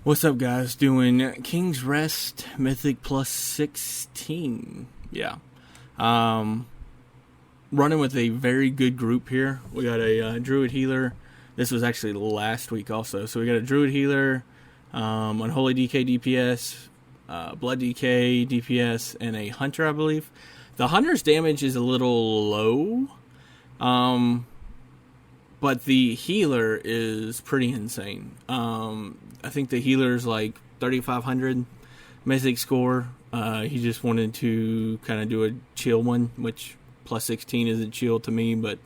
What's up, guys? Doing King's Rest Mythic plus 16. Yeah. Running with a very good group here. We got a Druid Healer. This was actually last week also. So we got a Druid Healer, Unholy DK DPS, Blood DK DPS, and a Hunter, I believe. The Hunter's damage is a little low. But the healer is pretty insane. I think the healer's like 3,500 Mythic score. He just wanted to kind of do a chill one, which plus 16 isn't chill to me, but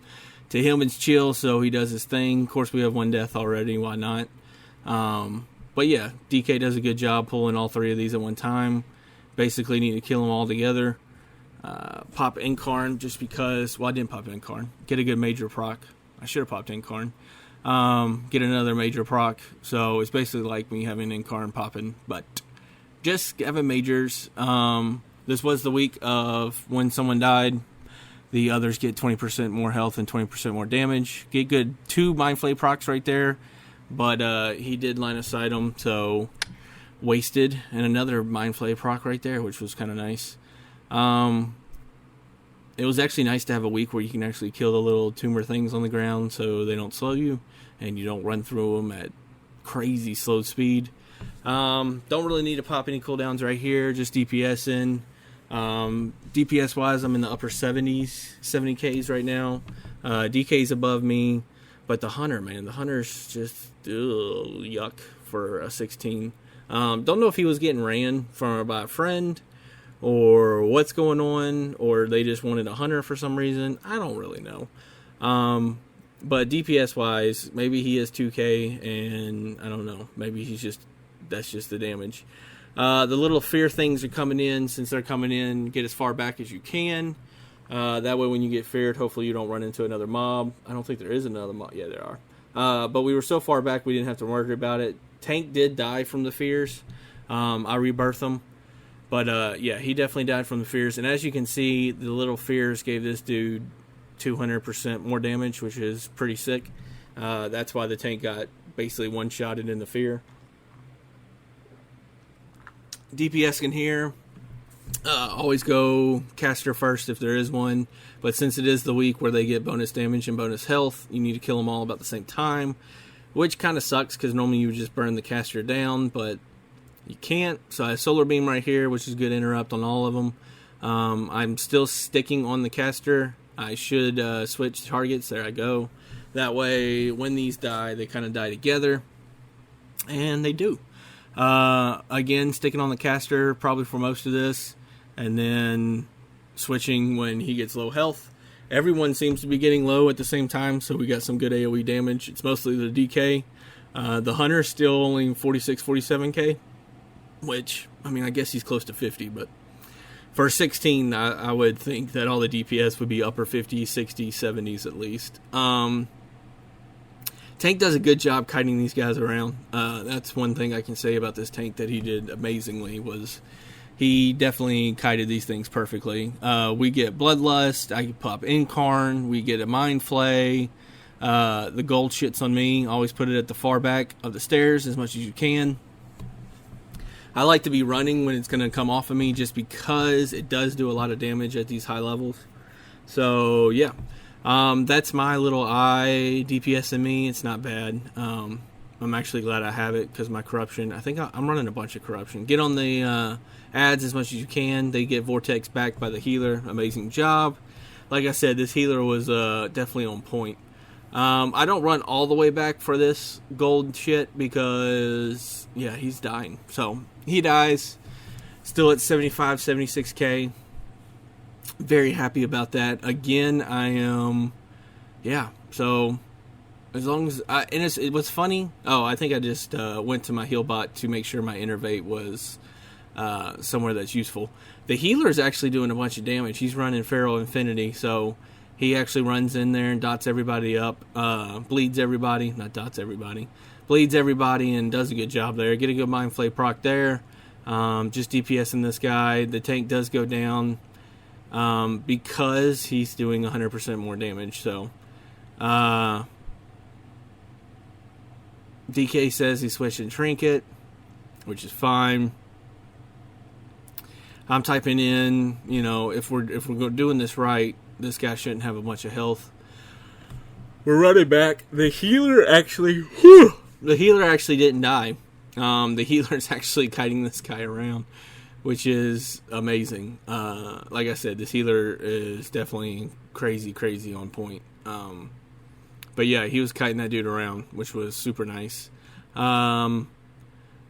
to him it's chill, so he does his thing. Of course, we have one death already, why not? But yeah, DK does a good job pulling all three of these at one time. Basically need to kill them all together. Pop Incarn just because, well, I didn't pop Incarn. Get a good major proc. I should have popped Incarn. Get another major proc. So it's basically like me having Incarn popping, but just having majors. This was the week of when someone died. The others get 20% more health and 20% more damage. Get good 2 Mind Flay procs right there, but he did line of sight them, so wasted. And another Mind Flay proc right there, which was kind of nice. It was actually nice to have a week where you can actually kill the little tumor things on the ground so they don't slow you and you don't run through them at crazy slow speed. Don't really need to pop any cooldowns right here, just DPS in. DPS wise, I'm in the upper 70s, 70Ks right now. DK's above me, but the Hunter, man, the Hunter's just yuck for a 16. Don't know if he was getting ran by a friend, or what's going on, or they just wanted a Hunter for some reason. I don't really know. But DPS wise, maybe he is 2k, and I don't know. Maybe that's just the damage. The little fear things are coming in. Since they're coming in, get as far back as you can. That way when you get feared, hopefully you don't run into another mob. I don't think there is another mob. Yeah, there are. But we were so far back we didn't have to worry about it. Tank did die from the fears. I rebirthed him. But, yeah, he definitely died from the fears. And as you can see, the little fears gave this dude 200% more damage, which is pretty sick. That's why the tank got basically one-shotted in the fear. DPS in here. Always go caster first if there is one. But since it is the week where they get bonus damage and bonus health, you need to kill them all about the same time. Which kind of sucks because normally you would just burn the caster down, but you can't. So I have Solar Beam right here, which is good interrupt on all of them. I'm still sticking on the caster. I should switch targets. There I go. That way, when these die, they kind of die together. And they do. Again, sticking on the caster probably for most of this. And then switching when he gets low health. Everyone seems to be getting low at the same time, so we got some good AoE damage. It's mostly the DK. The Hunter still only 46, 47k. Which, I mean, I guess he's close to 50, but for 16, I would think that all the DPS would be upper 50s, 60s, 70s at least. Tank does a good job kiting these guys around. That's one thing I can say about this tank that he did amazingly, was he definitely kited these things perfectly. We get Bloodlust, I can pop Incarn, we get a Mind Flay. The gold shits on me, always put it at the far back of the stairs as much as you can. I like to be running when it's going to come off of me just because it does do a lot of damage at these high levels. So, yeah. That's my little DPS in me. It's not bad. I'm actually glad I have it because my corruption, I think I'm running a bunch of corruption. Get on the ads as much as you can. They get Vortex back by the healer. Amazing job. Like I said, this healer was definitely on point. I don't run all the way back for this gold shit because, yeah, he's dying. So, he dies. Still at 75, 76k. Very happy about that. Again, I am, yeah, so as long as, and it was funny. Oh, I think I just went to my heal bot to make sure my innervate was somewhere that's useful. The healer is actually doing a bunch of damage. He's running Feral Infinity, so he actually runs in there and dots everybody up, bleeds everybody, not dots everybody, bleeds everybody and does a good job there. Get a good Mind Flay proc there. Just DPSing this guy. The tank does go down because he's doing 100% more damage. So, DK says he switched in Trinket. which is fine. I'm typing in, you know, if we're doing this right, this guy shouldn't have a bunch of health. We're running back. The healer actually didn't die. The healer's actually kiting this guy around, which is amazing. Like I said, this healer is definitely crazy on point. But yeah, he was kiting that dude around, which was super nice.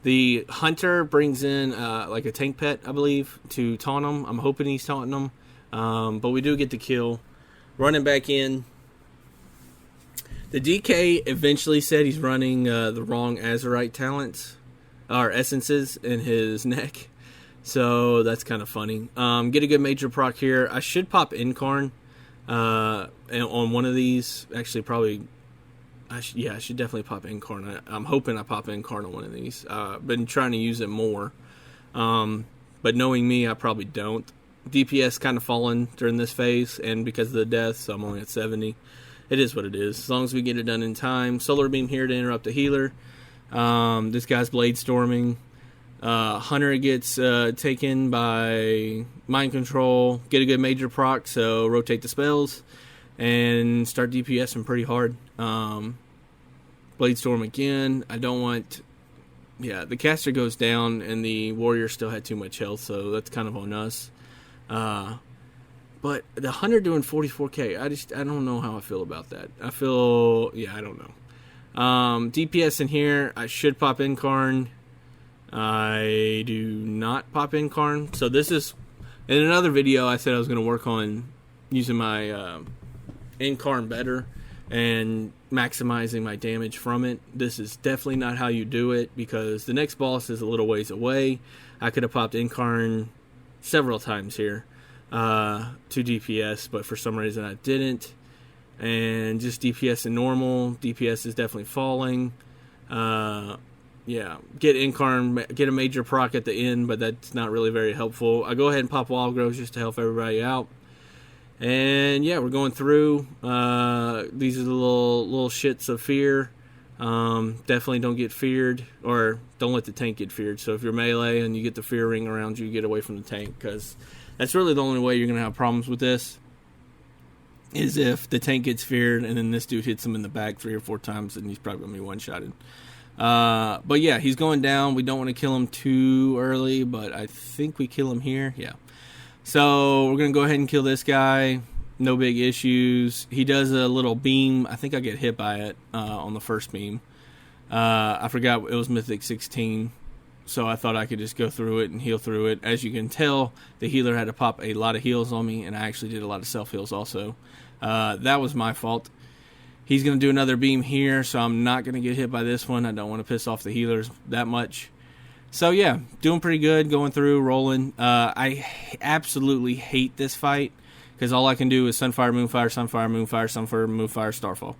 The hunter brings in like a tank pet, I believe, to taunt him. I'm hoping he's taunting him. But we do get the kill. Running back in. The DK eventually said he's running the wrong Azurite talents, or essences, in his neck. So that's kind of funny. Get a good major proc here. I should pop Incarn on one of these. Actually, probably... I should definitely pop Incarn. I'm hoping I pop Incarn on one of these. Been trying to use it more. But knowing me, I probably don't. DPS kind of fallen during this phase, and because of the deaths, so I'm only at 70. It is what it is. As long as we get it done in time. Solar Beam here to interrupt the healer. This guy's Blade Storming. Hunter gets taken by Mind Control. Get a good major proc, so rotate the spells. And start DPSing pretty hard. Blade Storm again. I don't want... Yeah, the caster goes down, and the warrior still had too much health, so that's kind of on us. But the Hunter doing 44k, I don't know how I feel about that. I don't know. DPS in here, I should pop Incarn. I do not pop Incarn. So this is... In another video, I said I was going to work on using my... Incarn better and maximizing my damage from it. This is definitely not how you do it, because the next boss is a little ways away. I could have popped Incarn several times here to DPS, but for some reason I didn't. And just DPS in normal. DPS is definitely falling. Get Incarn, get a major proc at the end, but that's not really very helpful. I go ahead and pop Wild Growth just to help everybody out. And yeah, we're going through. These are the little shits of fear. Definitely don't get feared, or don't let the tank get feared. So if you're melee and you get the fear ring around you, get away from the tank, because that's really the only way you're going to have problems with this, is if the tank gets feared and then this dude hits him in the back 3 or 4 times, and he's probably going to be one-shotted. But yeah, he's going down. We don't want to kill him too early, but I think we kill him here. Yeah. So we're going to go ahead and kill this guy. No big issues. He does a little beam. I think I get hit by it on the first beam. I forgot it was Mythic 16. So I thought I could just go through it and heal through it. As you can tell, the healer had to pop a lot of heals on me, and I actually did a lot of self-heals also. That was my fault. He's going to do another beam here, so I'm not going to get hit by this one. I don't want to piss off the healers that much. So yeah, doing pretty good, going through, rolling. I absolutely hate this fight, because all I can do is Sunfire, Moonfire, Sunfire, Moonfire, Sunfire, Moonfire, Starfall.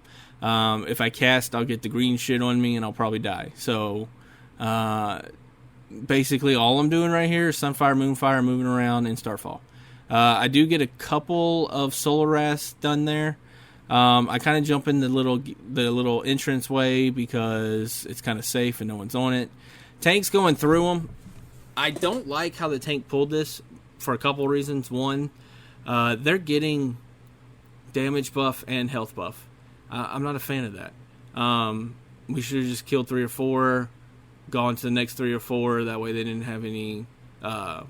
If I cast, I'll get the green shit on me, and I'll probably die. So basically all I'm doing right here is Sunfire, Moonfire, moving around, and Starfall. I do get a couple of Solar Wraths done there. I kind of jump in the little entrance way because it's kind of safe and no one's on it. Tank's going through them. I don't like how the tank pulled this for a couple reasons. One, they're getting damage buff and health buff. I'm not a fan of that. We should have just killed 3 or 4, gone to the next 3 or 4. That way they didn't have anything on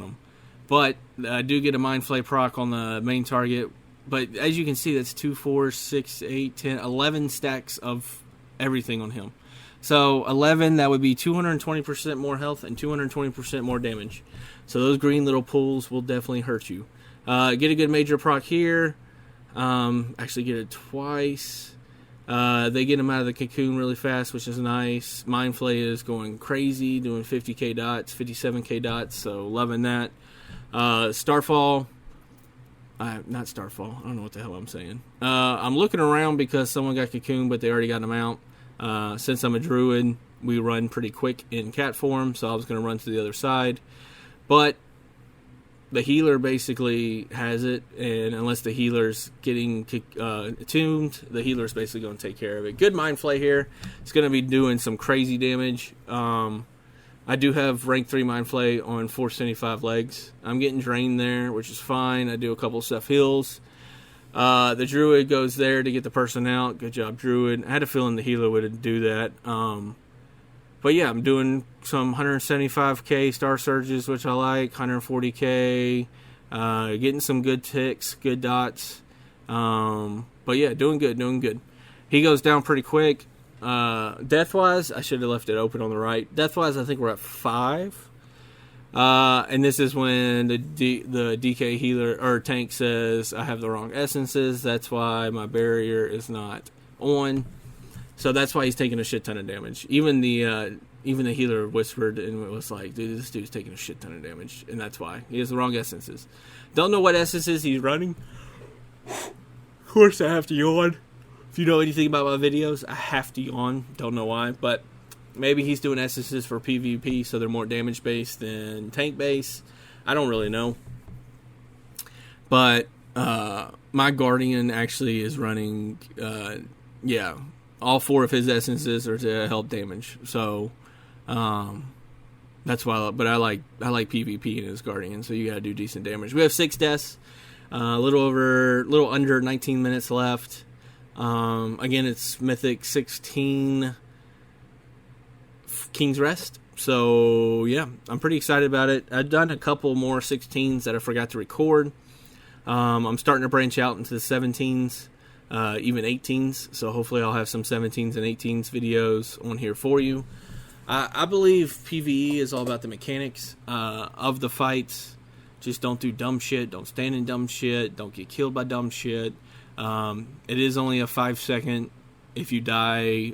them. But I do get a Mind Flay proc on the main target. But as you can see, that's 2, 4, 6, 8, 10, 11 stacks of everything on him. So 11, that would be 220% more health and 220% more damage. So those green little pools will definitely hurt you. Get a good major proc here. Actually get it twice. They get him out of the cocoon really fast, which is nice. Mind Flay is going crazy, doing 50k dots, 57k dots, so loving that. Starfall. Not Starfall. I don't know what the hell I'm saying. I'm looking around because someone got cocoon, but they already got him out. Since I'm a druid, we run pretty quick in cat form, so I was going to run to the other side. But the healer basically has it, and unless the healer's getting attuned, the healer's basically going to take care of it. Good mind flay here. It's going to be doing some crazy damage. I do have rank 3 mind flay on 475 legs. I'm getting drained there, which is fine. I do a couple stuff heals. The druid goes there to get the person out. Good job, druid. I had a feeling the healer would do that. But yeah, I'm doing some 175k star surges, which I like, 140k, getting some good ticks, good dots. But yeah, doing good. He goes down pretty quick. Death-wise, I should have left it open on the right. Death-wise, I think we're at 5. And this is when the DK healer or tank says I have the wrong essences. That's why my barrier is not on. So that's why he's taking a shit ton of damage. Even the healer whispered and it was like, dude, this dude's taking a shit ton of damage. And that's why. He has the wrong essences. Don't know what essences he's running. Of course I have to yawn. If you know anything about my videos, I have to yawn. Don't know why. But maybe he's doing essences for PvP so they're more damage based than tank based. I don't really know. But my Guardian actually is running, all 4 of his essences are to help damage. So that's why. But I like PvP in his Guardian, so you got to do decent damage. We have 6 deaths, a little under 19 minutes left. Again, it's Mythic 16 King's Rest. So yeah, I'm pretty excited about it. I've done a couple more 16s that I forgot to record. I'm starting to branch out into the 17s. Even 18s, so hopefully I'll have some 17s and 18s videos on here for you. I believe PvE is all about the mechanics of the fights. Just don't do dumb shit, don't stand in dumb shit, don't get killed by dumb shit. It is only a 5-second, if you die,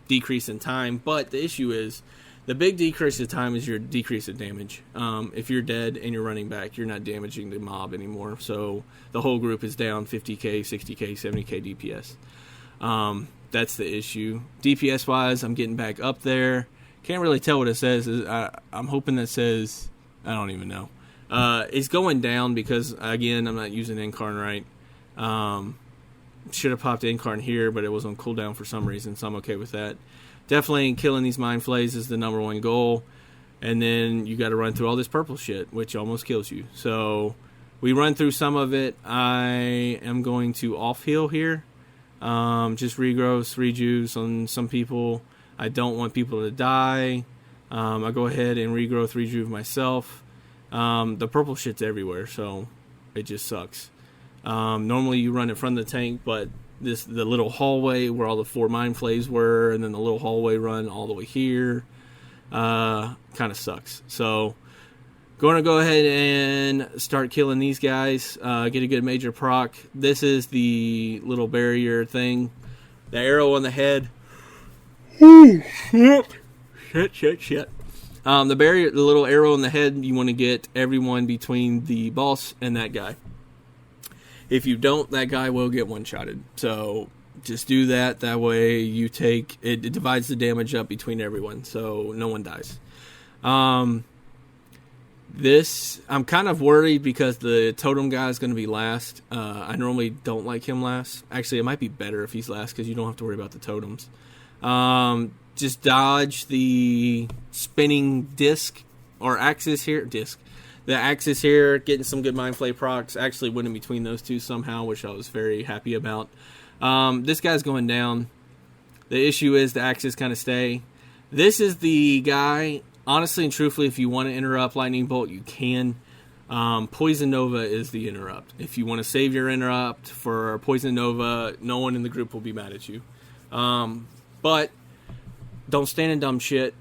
decrease in time, but the issue is, the big decrease in time is your decrease in damage. If you're dead and you're running back, you're not damaging the mob anymore. So the whole group is down 50k, 60k, 70k DPS. That's the issue. DPS wise, I'm getting back up there. Can't really tell what it says. I'm hoping that says, I don't even know. It's going down because, again, I'm not using Incarn right. Should have popped Incarn here, but it was on cooldown for some reason, so I'm okay with that. Definitely killing these mind flays is the number one goal. And then you got to run through all this purple shit, which almost kills you. So we run through some of it. I am going to off heal here. Just regrowths, rejuves on some people. I don't want people to die. I go ahead and regrowth, rejuve myself. The purple shit's everywhere, so it just sucks. Normally you run in front of the tank, but the little hallway where all the 4 mind flays were, and then the little hallway run all the way here, kind of sucks. So going to go ahead and start killing these guys, get a good major proc. This is the little barrier thing, the arrow on the head. Shit. The barrier, the little arrow on the head, you want to get everyone between the boss and that guy. If you don't, that guy will get one-shotted. So just do that. That way you take it divides the damage up between everyone, so no one dies. This, I'm kind of worried because the totem guy is going to be last. I normally don't like him last. Actually, it might be better if he's last because you don't have to worry about the totems. Just dodge the spinning disc or axis here. The axis here, getting some good mind flay procs. Actually went in between those two somehow, which I was very happy about. This guy's going down. The issue is the axis kind of stay. This is the guy, honestly and truthfully, if you want to interrupt Lightning Bolt, you can. Poison Nova is the interrupt. If you want to save your interrupt for Poison Nova, no one in the group will be mad at you. But don't stand in dumb shit.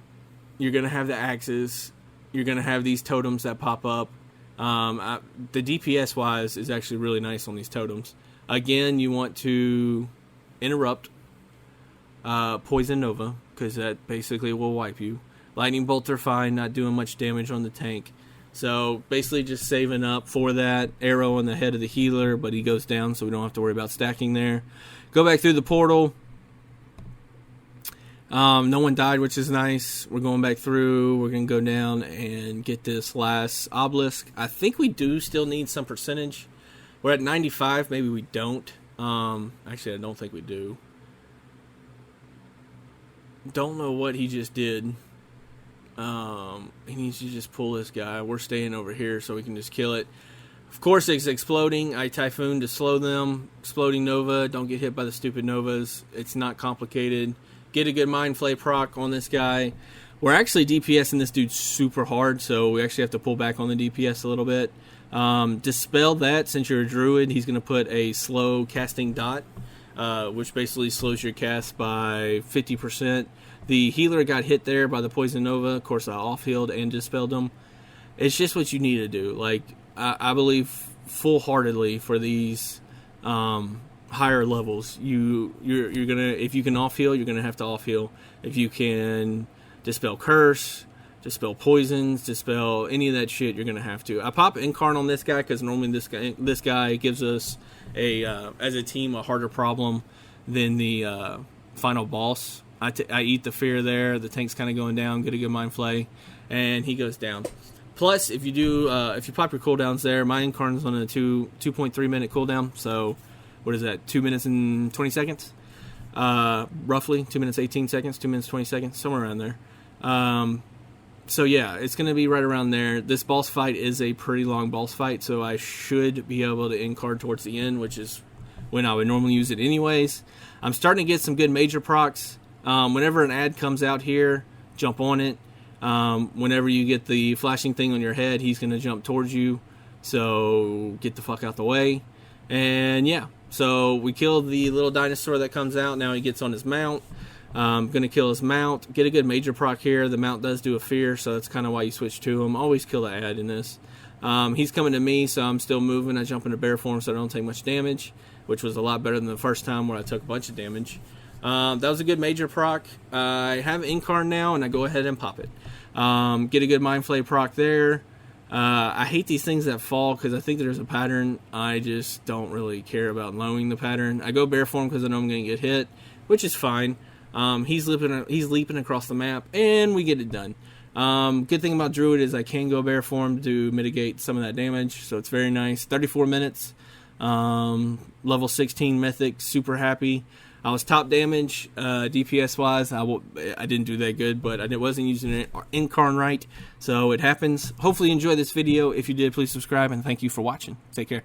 You're going to have the axes. You're going to have these totems that pop up. The DPS wise is actually really nice on these totems. Again, you want to interrupt Poison Nova because that basically will wipe you. Lightning Bolts are fine, not doing much damage on the tank. So basically just saving up for that. Arrow on the head of the healer, but he goes down so we don't have to worry about stacking there. Go back through the portal. No one died, which is nice. We're going back through. We're going to go down and get this last obelisk. I think we do still need some percentage. We're at 95. Maybe we don't. Actually, I don't think we do. Don't know what he just did. He needs to just pull this guy. We're staying over here so we can just kill it. Of course, it's exploding. I Typhoon to slow them. Exploding Nova. Don't get hit by the stupid Novas. It's not complicated. Get a good Mind Flay proc on this guy. We're actually DPSing this dude super hard, so we actually have to pull back on the DPS a little bit. Dispel that. Since you're a druid, he's going to put a slow casting dot, which basically slows your cast by 50%. The healer got hit there by the Poison Nova. Of course, I off-healed and dispelled him. It's just what you need to do. Like, I believe full-heartedly for these higher levels, you're gonna, if you can off-heal, you're gonna have to off-heal. If you can dispel curse, dispel poisons, dispel any of that shit, you're gonna have to. I pop Incarn on this guy because normally this guy gives us as a team a harder problem than the final boss. I eat the fear there. The tank's kind of going down. Get a good Mind Flay, and he goes down. Plus, if you do, if you pop your cooldowns there, my Incarn's on a 2.3 minute cooldown. So, what is that? 2 minutes and 20 seconds, roughly 2 minutes 18 seconds, 2 minutes 20 seconds, somewhere around there. So yeah, it's going to be right around there. This boss fight is a pretty long boss fight, so I should be able to Incard towards the end, which is when I would normally use it anyways. I'm starting to get some good major procs. Whenever an ad comes out here, jump on it. Whenever you get the flashing thing on your head, he's going to jump towards you. So get the fuck out the way. And yeah, so we killed the little dinosaur that comes out. Now he gets on his mount. Going to kill his mount. Get a good major proc here. The mount does do a fear, so that's kind of why you switch to him. Always kill the ad in this. He's coming to me, so I'm still moving. I jump into bear form so I don't take much damage, which was a lot better than the first time where I took a bunch of damage. That was a good major proc. I have Incarn now, and I go ahead and pop it. Get a good Mind Flay proc there. I hate these things that fall because I think there's a pattern. I just don't really care about knowing the pattern. I go bear form because I know I'm going to get hit, which is fine. He's leaping across the map, and we get it done. Good thing about Druid is I can go bear form to mitigate some of that damage, so it's very nice. 34 minutes, level 16 Mythic, super happy. I was top damage, DPS wise. I didn't do that good, but I wasn't using it Incarn right, so it happens. Hopefully you enjoyed this video. If you did, please subscribe, and thank you for watching. Take care.